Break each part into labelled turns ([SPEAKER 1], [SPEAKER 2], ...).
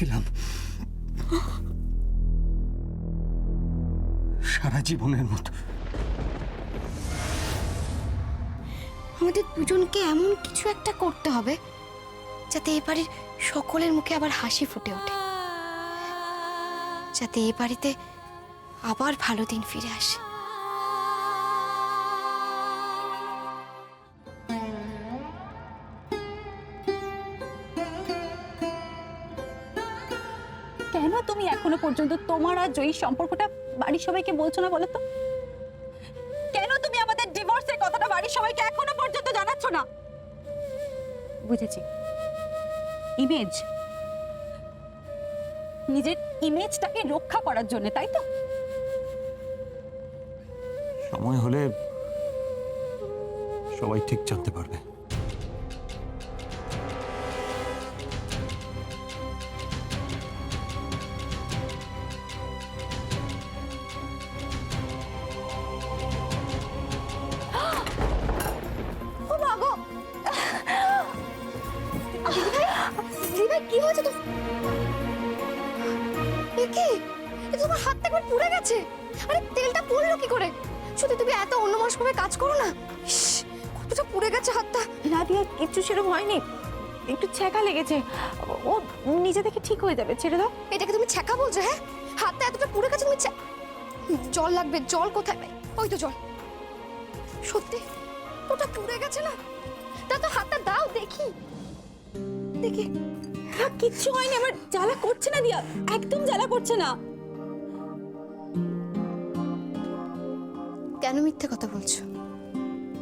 [SPEAKER 1] দিলাম, সারা জীবনের মতো।
[SPEAKER 2] আমাদের দুজনকে এমন কিছু একটা করতে হবে যাতে এই বাড়ির সকলের মুখে আবার হাসি ফুটে ওঠে, যাতে এই বাড়িতে আবার ভালো দিন ফিরে আসে।
[SPEAKER 3] কেন তুমি এখনো পর্যন্ত তোমার আর জয়ীর সম্পর্কটা বাড়ির সবাইকে বলছো না বলো তো? কেন তুমি আমাদের ডিভোর্সের কথাটা বাড়ির সবাইকে এখনো পর্যন্ত জানাচ্ছ না? বুঝেছি, ইমেজ, নিজের ইমেজটাকে রক্ষা করার জন্য, তাই তো?
[SPEAKER 1] সময় হলে সবাই ঠিক জানতে পারবে।
[SPEAKER 2] কি হয়েছে তো? কি তোমার হাতটা একবার পুড়ে গেছে? আরে তেলটা পড়লো কি করে? শুধু তুমি এত অন্যমনস্কভাবে কাজ করো না। কতটা পুড়ে গেছে হাতটা।
[SPEAKER 3] নাদিয়া, কিচ্ছু সেরকম হয়নি, একটু ছ্যাঁকা লেগেছে, ও নিজে থেকে ঠিক হয়ে যাবে, ছেড়ে দাও।
[SPEAKER 2] এটাকে তুমি ছ্যাঁকা বলছো? হ্যাঁ, হাতটা এতটা পুড়ে গেছে, তুমি জল লাগবে। জল কোথায়? ওই তো জল। সত্যি ওটা পুড়ে গেছে না? তা তো হাতটা দাও দেখি। দেখি।
[SPEAKER 3] কিচ্ছু হয়নি, আমার জ্বালা করছে না দিয়া, একদম জ্বালা করছে না।
[SPEAKER 2] কেন মিথ্যে কথা বলছো?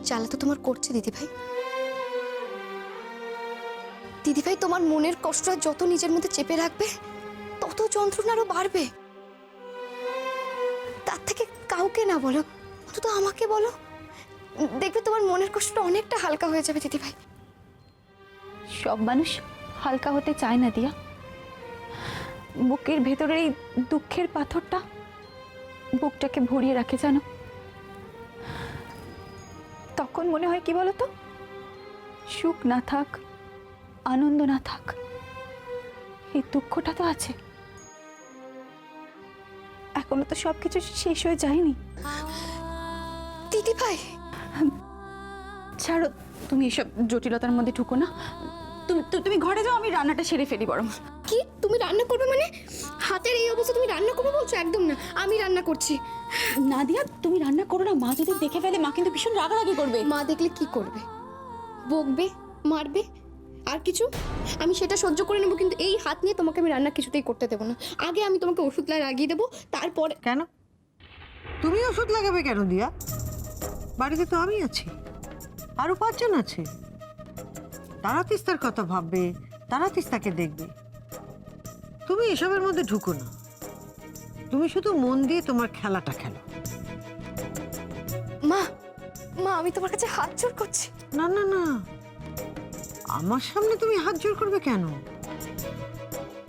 [SPEAKER 2] জ্বালা তো তোমার করছে দিদিভাই। দিদিভাই, তোমার মনের কষ্টটা যত নিজের মধ্যে চেপে রাখবে তত যন্ত্রণা আরো বাড়বে। তার থেকে কাউকে না বলো, অন্তত আমাকে বলো, দেখবে তোমার মনের কষ্টটা অনেকটা হালকা হয়ে যাবে দিদিভাই।
[SPEAKER 3] সব মানুষ হালকা হতে চায় না দিয়া, বুকের ভেতরে এই দুঃখের পাথরটা বুকটাকে ভরিয়ে রাখে, জানো? তখন মনে হয় কি বলতো, সুখ না থাক, আনন্দ না থাক, এই দুঃখটা তো আছে। এখনো তো সবকিছু শেষ হয়ে যায়নি।
[SPEAKER 2] দিদিভাই
[SPEAKER 3] ছাড়ো, তুমি এসব জটিলতার মধ্যে ঢুকো না। তুমি ঘরে যাও, আমি রান্নাটা সেরে ফেলি বরং।
[SPEAKER 2] কি তুমি রান্না করবে? মানে হাতের এই অবস্থা তুমি রান্না করবে বলছো? একদম না, আমি রান্না করছি।
[SPEAKER 3] নাদিয়া, তুমি রান্না করো না, মা যদি দেখে ফেলে মা কিন্তু ভীষণ রাগারাগি করবে।
[SPEAKER 2] মা দেখলে কি করবে? বকবে, মারবে, আর কিছু? আমি সেটা সহ্য করে নেবো, কিন্তু এই হাত নিয়ে তোমাকে আমি রান্না কিছুতেই করতে দেবো না। আগে আমি তোমাকে ওষুধ লাগিয়ে দেবো, তারপরে।
[SPEAKER 4] কেন তুমি ওষুধ লাগাবে কেন দিয়া? বাড়িতে তো আমি আছি, আরো 5 জন আছে। তারা তিস্তার কথা ভাববে, তারা তিস্তাকে দেখবে। তুমি এসবের মধ্যে ঢুকো না, তুমি শুধু মন দিয়ে তোমার খেলাটা খেলো।
[SPEAKER 2] মা, মা, আমি তোমার কাছে হাত জোড় করছি।
[SPEAKER 4] না না না, আমার সামনে তুমি হাত জোড় করবে কেন?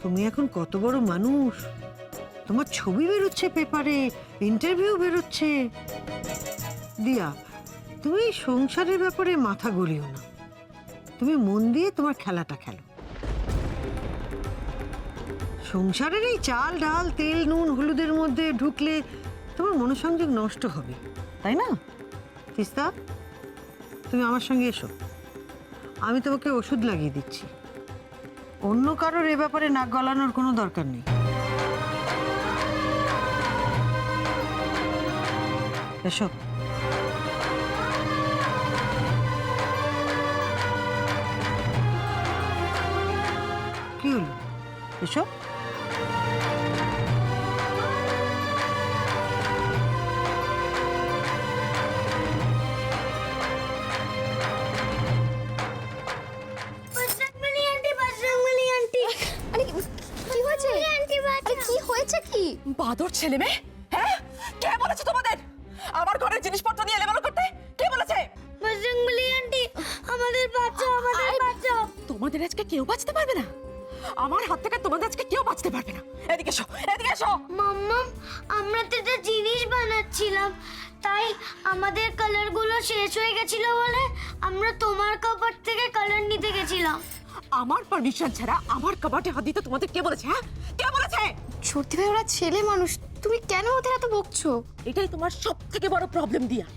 [SPEAKER 4] তুমি এখন কত বড় মানুষ, তোমার ছবি বেরোচ্ছে পেপারে, ইন্টারভিউ বেরোচ্ছে। দিয়া, তুমি সংসারের ব্যাপারে মাথা গলিও না, তুমি মন দিয়ে তোমার খেলাটা খেলো। সংসারের এই চাল ডাল তেল নুন হলুদের মধ্যে ঢুকলে তোমার মনোসংযোগ নষ্ট হবে, তাই না? তিস্তা, তুমি আমার সঙ্গে এসো, আমি তোমাকে ওষুধ লাগিয়ে দিচ্ছি। অন্য কারোর এ ব্যাপারে নাক গলানোর কোনো দরকার নেই। এসো। কি হলো? এসো।
[SPEAKER 2] কি
[SPEAKER 3] বাদর ছেলে মেয়ে, হ্যাঁ? কে বলেছে তোমাদের আমার ঘরের জিনিসপত্র নিয়ে এলোমেলো করতে? কে বলেছে?
[SPEAKER 2] বজরংবলী আন্টি, আমাদের বাঁচাও, আমাদের বাঁচাও।
[SPEAKER 3] তোমাদের আজকে কেউ বাঁচতে পারবে না, আমার হাত থেকে তোমাদের আজকে কেউ বাঁচতে পারবে না। এদিকে এসো, এদিকে এসো।
[SPEAKER 5] মাম্মা, আমরা তো একটা জিনিস বানাচ্ছিলাম, তাই আমাদের কালারগুলো শেষ হয়ে গেছিল বলে আমরা তোমার কাপড় থেকে কালার নিতে গেছিলাম।
[SPEAKER 3] আমার পারমিশন ছাড়া আমার কাবাটে হাত দিতে তোমাদের কে বলেছে? হ্যাঁ, কে বলেছে?
[SPEAKER 2] সত্যি ভাই ওরা ছেলে মানুষ, তুমি কেন ওদের এত বকছো?
[SPEAKER 3] এটাই তোমার সব থেকে বড় প্রবলেম দিয়া।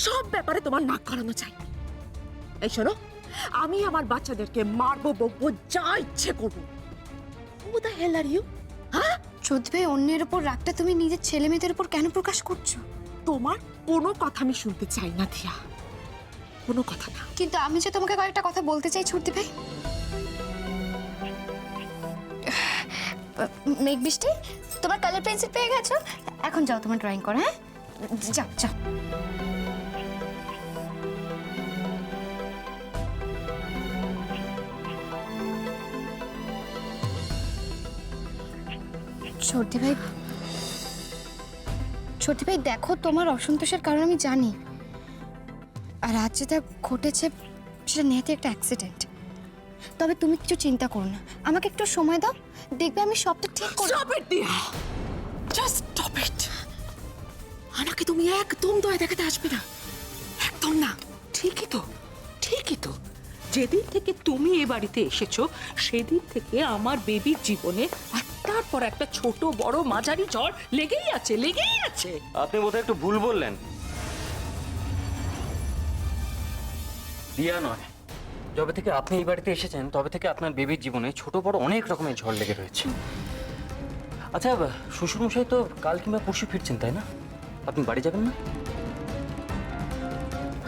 [SPEAKER 3] সব ব্যাপারে তোমার নাক গলানো চাই। এই শোনো, আমি আমার বাচ্চাদেরকে মারবো, বকবো, যা ইচ্ছে করবো। Who the hell are you? হ্যাঁ,
[SPEAKER 2] সত্যি ভাই অন্যের উপর রাগটা তুমি নিজের ছেলে মেয়েদের উপর কেন প্রকাশ করছো?
[SPEAKER 3] তোমার কোনো কথা আমি শুনতে চাই না দিয়া, কোনো কথা না।
[SPEAKER 2] কিন্তু আমি যে তোমাকে কয়েকটা কথা বলতে চাই ছুটি ভাই। মেঘ বৃষ্টি, তোমার কালার পেন্সিল পেয়ে গেছো, এখন যাও তোমার ড্রয়িং করো। হ্যাঁ, যাও যাও। ছোটি ভাই, ছোটি ভাই দেখো, তোমার অসন্তোষের কারণ আমি জানি, আর আজ যেটা ঘটেছে সেটা নেহাতি একটা অ্যাক্সিডেন্ট। তবে তুমি কিছু চিন্তা করো না, আমাকে একটু সময় দাও, দেখবে আমি সবটা ঠিক করে।
[SPEAKER 3] Stop it, দিয়া! Just stop it! আমাকে তুমি একদম দয়া দেখাতে আসবে না, একদম না।
[SPEAKER 6] ঠিকই তো, ঠিকই তো। যেদিন থেকে তুমি এ বাড়িতে এসেছো সেদিন থেকে আমার বেবির জীবনে একটার পর একটা ছোট বড় মাঝারি ঝড় লেগেই আছে, লেগেই আছে।
[SPEAKER 1] আপনি বোধহয় একটু ভুল বললেন। দিয়া নয়, যবে থেকে আপনি এই বাড়িতে এসেছেন তবে থেকে আপনার বেবির জীবনে ছোট বড় অনেক রকমের ঝড় লেগে রয়েছে। আচ্ছা, শ্বশুরমশাই তো কাল কিংবা পরশু ফিরছেন, তাই না? আপনি বাড়ি যাবেন না?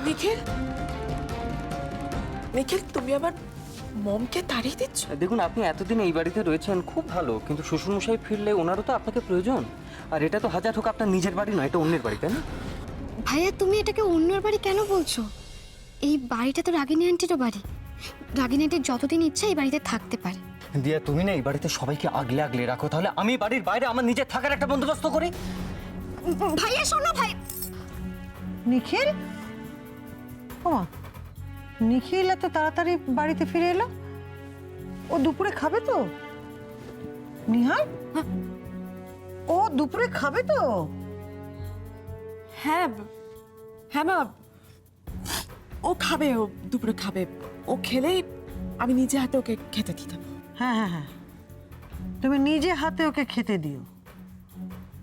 [SPEAKER 6] নিখিল, নিখিল, তুমি আবার মমকে তাড়িয়ে দিচ্ছ?
[SPEAKER 1] দেখুন, আপনি এতদিন এই বাড়িতে রয়েছেন খুব ভালো, কিন্তু শ্বশুরমশাই ফিরলে ওনারও তো আপনাকে প্রয়োজন। আর এটা তো হাজার হোক আপনার নিজের বাড়ি নয়, এটা অন্যের বাড়ি, তাই না?
[SPEAKER 2] ভাইয়া তুমি এটাকে অন্যের বাড়ি কেন বলছো? এই বাড়িটা তো রাগিনী আন্টিরও বাড়ি। রাগিনী আন্টির যতদিন ইচ্ছা এই বাড়িতে থাকতে পারে।
[SPEAKER 1] দিয়া, তুমি না এই বাড়িতে সবাইকে আগলে আগলে রাখো, তাহলে আমি বাড়ির বাইরে আমার নিজের থাকার একটা বন্দোবস্ত করি।
[SPEAKER 2] ভাইয়া শোনো ভাই।
[SPEAKER 4] নিখিল, ওমা, নিখিল এত তাড়াতাড়ি বাড়িতে ফিরে এলো? ও দুপুরে খাবে তো? নিহার, ও দুপুরে খাবে তো?
[SPEAKER 3] হ্যাঁ, হ্যাঁ মা, ও খাবে, ও দুপুরে খাবে। ও খেলেই আমি নিজে হাতে ওকে খেতে দিতাম।
[SPEAKER 4] হ্যাঁ হ্যাঁ হ্যাঁ, তুমি নিজে হাতে ওকে খেতে দিও,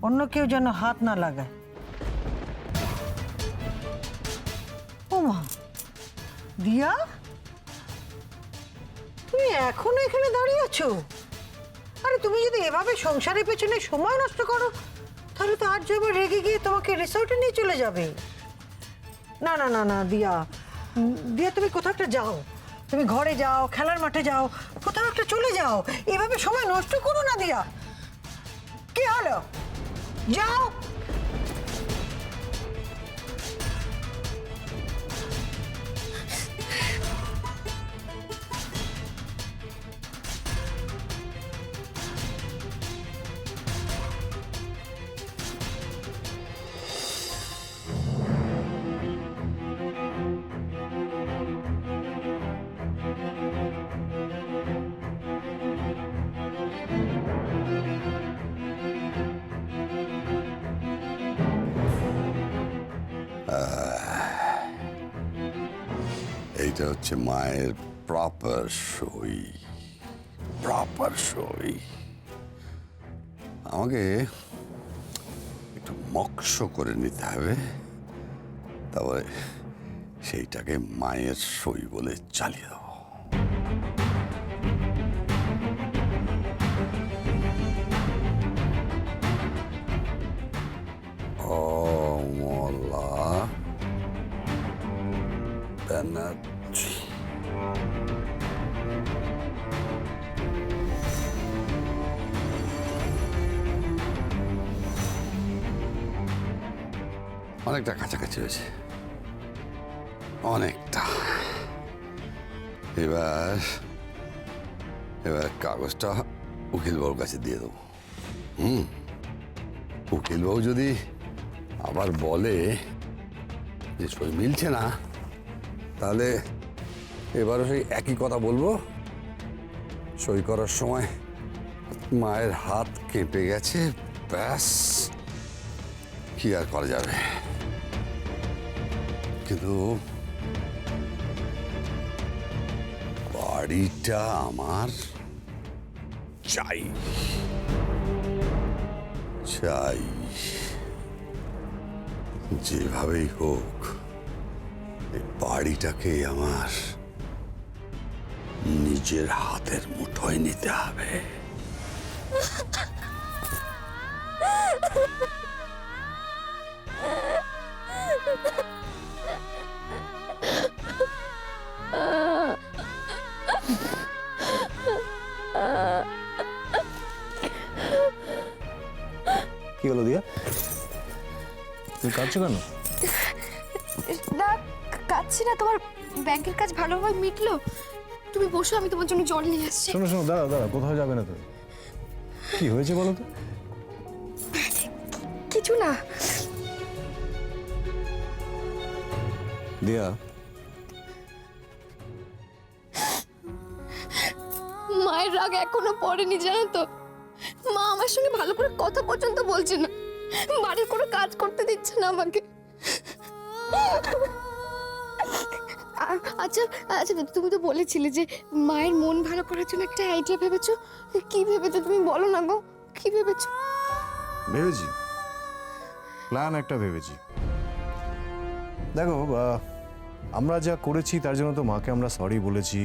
[SPEAKER 4] অন্য কেউ যেন হাত না লাগায়। ওমা, দিয়া, তুমি এখনো এখানে দাঁড়িয়ে আছো? আরে তুমি যদি এভাবে সংসারের পেছনে সময় নষ্ট করো তাহলে তো আজ আবার রেগে গিয়ে তোমাকে রিসর্টে নিয়ে চলে যাবে। না না না না দিয়া, দিয়া তুমি কোথাও একটা যাও, তুমি ঘরে যাও, খেলার মাঠে যাও, কোথাও একটা চলে যাও, এভাবে সময় নষ্ট করো না দিয়া। কি হলো, যাও।
[SPEAKER 7] এইটা হচ্ছে মায়ের প্রপার সই, প্রপার সই। আমাকে একটু মক্স করে নিতে হবে, তারপরে সেইটাকে মায়ের সই বলে চালিয়ে দেবো। অমলা ব্যানার্জি। অনেকটা কাছাকাছি হয়েছে, অনেকটা। এবার এবার কাগজটা উকিলবাবুর কাছে দিয়ে দেবো। উকিলবাবু যদি আবার বলে যে সই মিলছে না, তাহলে এবারও সেই একই কথা বলবো, সই করার সময় মায়ের হাত কেঁপে গেছে, ব্যাস, কি আর করা যাবে। কিন্তু বাড়িটা আমার চাই চাই, যেভাবেই হোক এই বাড়িটাকে আমার নিজের হাতের মুঠোয় নিতে হবে।
[SPEAKER 8] কি হলো দিয়া, তুমি কাঁদছো কেন?
[SPEAKER 2] না, কাচ্ছি না। তোমার ব্যাংকের কাজ ভালোভাবে মিটলো? তুমি বসো, আমি তোমার জন্য জল নিয়ে আসছি।
[SPEAKER 8] শোনো শোনো, দাঁড়া দাঁড়া, কোথাও যাবে না তুমি। কি হয়েছে বলো তো?
[SPEAKER 2] কিছু না।
[SPEAKER 8] দিয়া,
[SPEAKER 2] মায়ের রাগ এখনো পড়েনি, জানো তো? মা আমার সঙ্গে ভালো করে কথা পর্যন্ত বলছে না, বাড়ির কোনো কাজ করতে দিচ্ছে না আমাকে। আচ্ছা আচ্ছা, তুমি তো বলেছিলে যে মায়ের মন ভালো করার জন্য একটা আইডিয়া ভেবেছো। কি ভেবেছো তুমি বলো না গো, কি ভেবেছো?
[SPEAKER 8] ভেবেছি, প্ল্যান একটা ভেবেছি। দেখো, আমরা যা করেছি তার জন্য তো মাকে আমরা সরি বলেছি,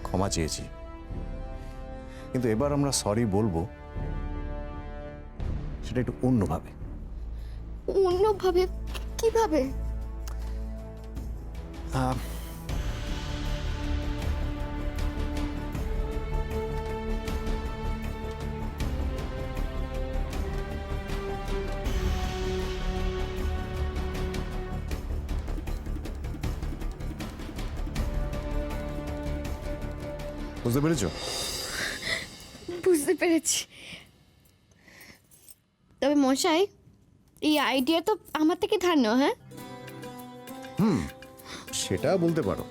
[SPEAKER 8] ক্ষমা চেয়েছি, কিন্তু এবার আমরা সরি বলবো সেটা একটু অন্যভাবে।
[SPEAKER 2] অন্যভাবে? কিভাবে?
[SPEAKER 8] বুঝতে পেরেছো?
[SPEAKER 2] বুঝতে পেরেছি। তবে মশাই, এই আইডিয়া তো আমার থেকে ধার নেওয়া। হ্যাঁ,
[SPEAKER 8] সেটা বলতে পারো।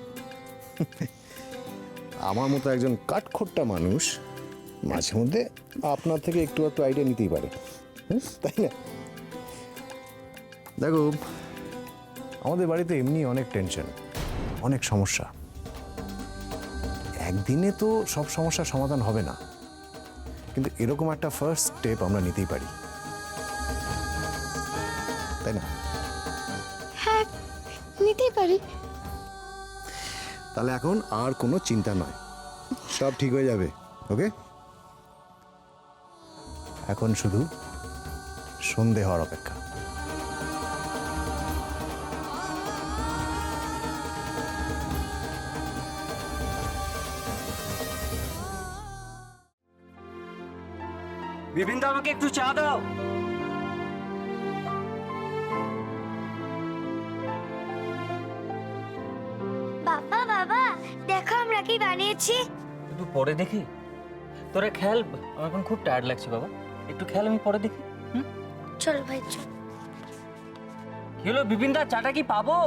[SPEAKER 8] আমার মতো একজন কাঠখোট্টা মানুষ মাঝে মধ্যে আপনার থেকে একটু একটু আইডিয়া নিতেই পারে, তাই না? দেখো, আমাদের বাড়িতে এমনি অনেক টেনশন, অনেক সমস্যা। একদিনে তো সব সমস্যার সমাধান হবে না, কিন্তু এরকম একটা ফার্স্ট স্টেপ আমরা নিতেই পারি, তাই না?
[SPEAKER 2] হ্যাঁ, নিতেই পারি।
[SPEAKER 8] তাহলে এখন আর কোনো চিন্তা নয়, সব ঠিক হয়ে যাবে। ওকে, এখন শুধু সন্ধে হওয়ার অপেক্ষা।
[SPEAKER 1] বিপিনদা, আমাকে একটু চা দাও।
[SPEAKER 5] বাবা বাবা, দেখো আমরা কি বানিয়েছি।
[SPEAKER 1] একটু পরে দেখি। তোরা খেল, আমার এখন খুব টায়ার্ড লাগছে বাবা। একটু খেল, আমি পরে দেখি।
[SPEAKER 5] চল ভাই চল।
[SPEAKER 1] কি হলো বিপিনদা, চাটা কি পাবো?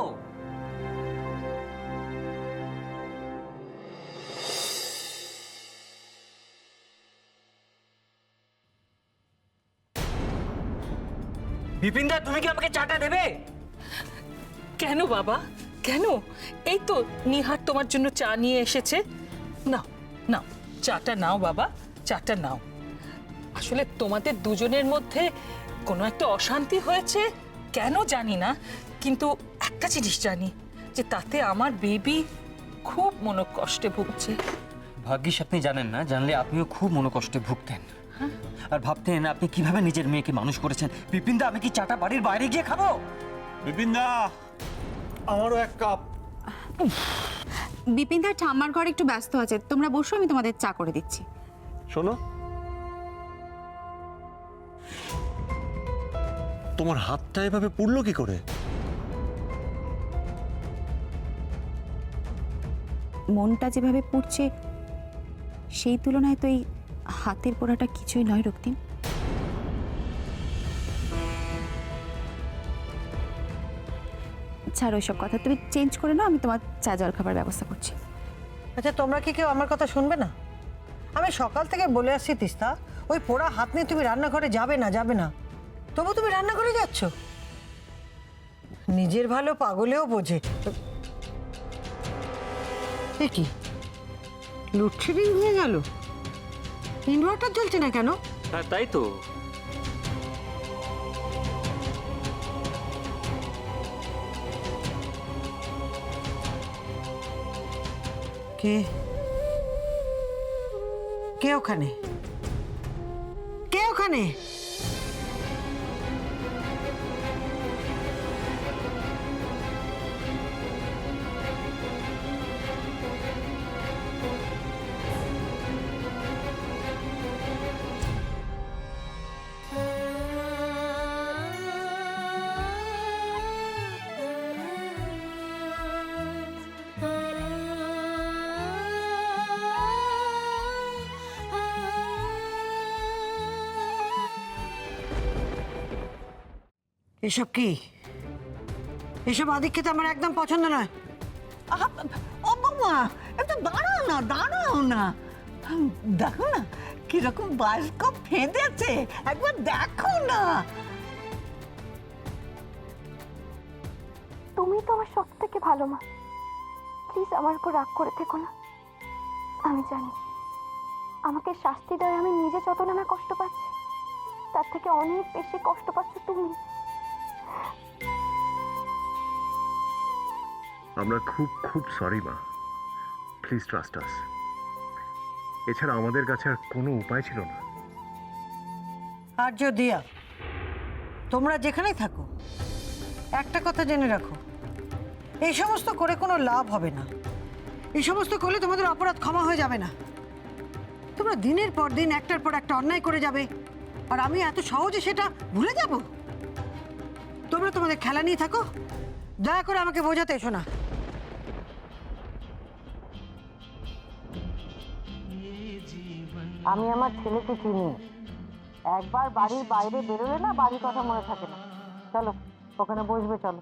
[SPEAKER 1] বিপিনদা, তুমি কি আমাকে চাটা দেবে?
[SPEAKER 6] কেন বাবা, কেন? এই তো নিহার তোমার জন্য চা নিয়ে এসেছে। নাও নাও, চাটা নাও বাবা, চাটা নাও। আসলে তোমাদের দুজনের মধ্যে কোনো একটা অশান্তি হয়েছে, কেন জানি না, কিন্তু একটা জিনিস জানি, যে তাতে আমার বেবি খুব মনোকষ্টে ভুগছে।
[SPEAKER 1] ভাগ্যিস আপনি জানেন না, জানলে আপনিও খুব মনোকষ্টে ভুগতেন আর ভাবতেন আপনি কিভাবে নিজের মেয়েকে মানুষ করেছেন। বিপিনদা, আমি কি চাটা বাড়ির বাইরে গিয়ে খাবো?
[SPEAKER 8] বিপিনদা, আমারও এক কাপ।
[SPEAKER 3] বিপিনদার ঠাম্মার ঘর একটু ব্যস্ত আছে, তোমরা বসো, আমি তোমাদের চা করে দিচ্ছি।
[SPEAKER 8] শোনো, তোমার হাতটা এভাবে পুড়লো কি করে?
[SPEAKER 3] মনটা যেভাবে পুড়ছে সেই তুলনায় তো এই হাতের পোড়াটা কিছুই নয় রক্তিম। ছাড়ো ওইসব কথা, তুমি চেঞ্জ করে নাও, আমি তোমার চা জল খাবার ব্যবস্থা করছি।
[SPEAKER 4] আচ্ছা, তোমরা কি কেউ আমার কথা শুনবে না? আমি সকাল থেকে বলে আসছি তিস্তা, ওই পোড়া হাত নিয়ে তুমি রান্নাঘরে যাবে না, যাবে না। তবু তুমি রান্নাঘরে যাচ্ছ। নিজের ভালো পাগলেও বোঝে। এ কি, লোডশেডিং হয়ে গেল, ইনভার্টার জ্বলছে না কেন?
[SPEAKER 1] হ্যাঁ তাই তো।
[SPEAKER 4] কে কে ওখানে? কে ওখানে? এসব কি? এসব আদিক্ষেতে আমার একদম পছন্দ নয়।
[SPEAKER 9] ও বৌমা, একটু দাঁড়াও না, দাঁড়াও না। দেখো না কিরকম বাস্কপ ফেঁদেছে, একবার দেখো না।
[SPEAKER 2] তুমি তো আমার সব থেকে ভালো মা, প্লিজ আমার উপর রাগ করে থেকো না। আমি জানি আমাকে শাস্তি দেওয়ায় আমি নিজে যত না কষ্ট পাচ্ছি, তার থেকে অনেক বেশি কষ্ট পাচ্ছ তুমি।
[SPEAKER 8] আমরা খুব খুব সরি মা, প্লিজ ট্রাস্ট আস। এছাড়া আমাদের কাছে আর কোনো উপায় ছিল না।
[SPEAKER 4] আর্য, দিয়া, তোমরা যেখানেই থাকো একটা কথা জেনে রাখো, এই সমস্ত করে কোনো লাভ হবে না। এই সমস্ত করলে তোমাদের অপরাধ ক্ষমা হয়ে যাবে না। তোমরা দিনের পর দিন একটার পর একটা অন্যায় করে যাবে, আর আমি এত সহজে সেটা ভুলে যাব? তোমরা তোমাদের খেলা নিয়ে থাকো, দয়া করে আমাকে বোঝাতে এসো না।
[SPEAKER 9] আমি আমার ছেলেকে চিনি, একবার বাড়ির বাইরে বেরোলে না বাড়ির কথা মনে থাকে না। চলো ওখানে বসবে, চলো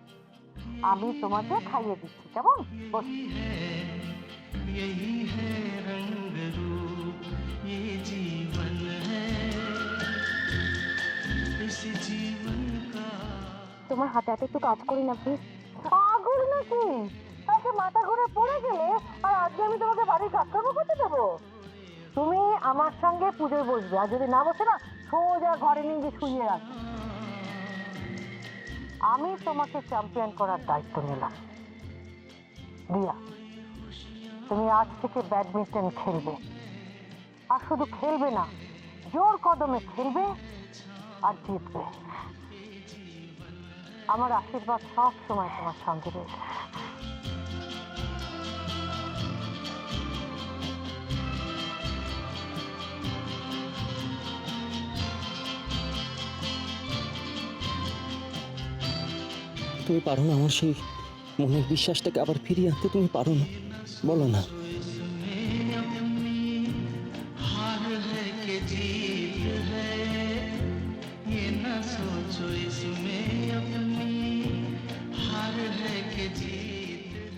[SPEAKER 9] আমি তোমাকে খাইয়ে দিচ্ছি, কেমন? বস।
[SPEAKER 2] তোমার হাতে হাতে একটু কাজ করি না প্লিজ।
[SPEAKER 9] পাগল নাকি? তাকে মাথা ঘুরে পড়ে গেলে আর আজকে আমি তোমাকে বাড়ির কাজকর্ম করতে দেবো? তুমি আমার সঙ্গে পুজোয় বসবে, আর যদি না বসে না সোজা ঘরে নিয়ে গিয়ে শুইয়ে রাখবে। আমি তোমাকে চ্যাম্পিয়ন করার দায়িত্ব নিলাম। দিয়া, তুমি আজ থেকে ব্যাডমিন্টন খেলবে, আর শুধু খেলবে না, জোর কদমে খেলবে আর জিতবে। আমার আশীর্বাদ সব সময় তোমার সঙ্গে রয়েছে।
[SPEAKER 1] তুমি পারো না আমার সেই মনের বিশ্বাসটাকে আবার ফিরিয়ে আনতে? তুমি পারো না? বলো না।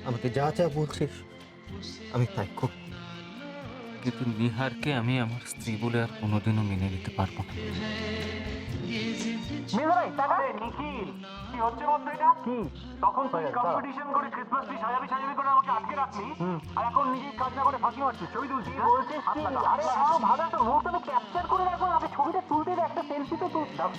[SPEAKER 1] আমাকে যা যা বলছিস আমি তাই করব, কিন্তু নিহারকে আমি আমার স্ত্রী বলে আর কোনোদিনও মেনে নিতে পারবো না।
[SPEAKER 10] নিখিল কি হচ্ছে বলতো? এটা কি তখন তুই কম্পিটিশন করে ক্রিসমাস ট্রি সাজাবি সাজাবি করে আমাকে আটকে রাখলি, আর এখন নিজেই কাজ না করে ফাঁকি মারছিস, ছবি তুলছিস। বলছিস কি? আরে আমার ভালো একটা মুহূর্ত ক্যাপচার করে রাখো, আমি ছবিটা তুলতে একটা সেলফি তো তুলতাম।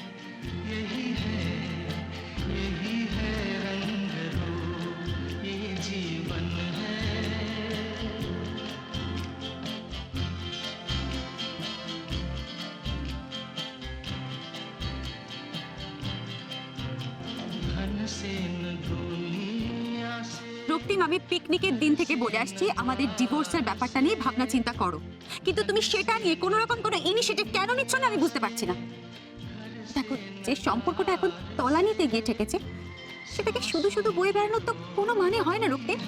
[SPEAKER 3] রক্তিম, আমি পিকনিকের দিন থেকে বলে আসছি আমাদের ডিভোর্সের ব্যাপারটা নিয়ে ভাবনা চিন্তা করো, কিন্তু তুমি সেটা নিয়ে কোনো রকম কোনো ইনিশিয়েটিভ কেন নিচ্ছ না আমি বুঝতে পারছি না। দেখো, যে সম্পর্কটা এখন তলানিতে গিয়ে ঠেকেছে সেটাকে শুধু শুধু বয়ে বেড়ানোর তো কোনো মানে হয় না রক্তিম।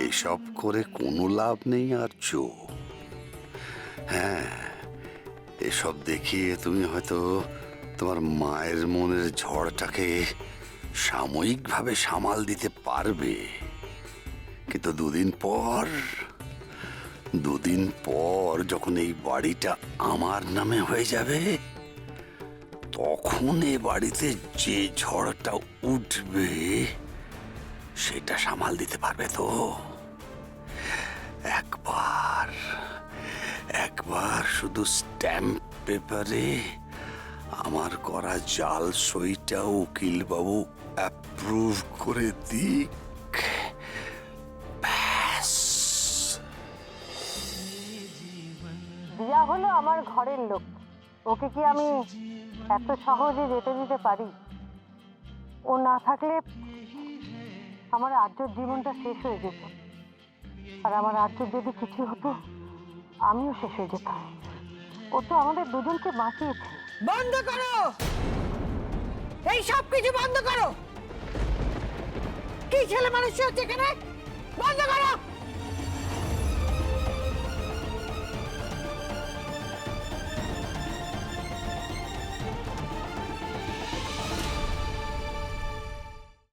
[SPEAKER 7] এসব করে কোনো লাভ নেই আর্য। হ্যাঁ, এসব দেখিয়ে তুমি হয়তো তোমার মায়ের মনের ঝড়টাকে সাময়িকভাবে সামাল দিতে পারবে, কিন্তু দুদিন পর যখন এই বাড়িটা আমার নামে হয়ে যাবে তখন এ বাড়িতে যে ঝড়টা উঠবে সেটা সামাল দিতে পারবে তো? একবার শুধু স্ট্যাম্প পেপারে আমার করা জাল সইটা উকিল বাবু অ্যাপ্রুভ করে দিক, ব্যাস।
[SPEAKER 9] দিয়া হলো আমার ঘরের লোক, ওকে কি আমি এত সহজে যেতে দিতে পারি? ও না থাকলে আমার আর্যর জীবনটা শেষ হয়ে যেত, আর আমার আর্যর যদি কিছু হতো আমিও শেষ হয়ে যেতাম। ও তো আমাদের দুজনকে বাঁচিয়েছে।
[SPEAKER 4] বন্ধ করো, এই সব কিছু বন্ধ করো। কি ছেলে মানুষ হচ্ছে এখানে? বন্ধ করো।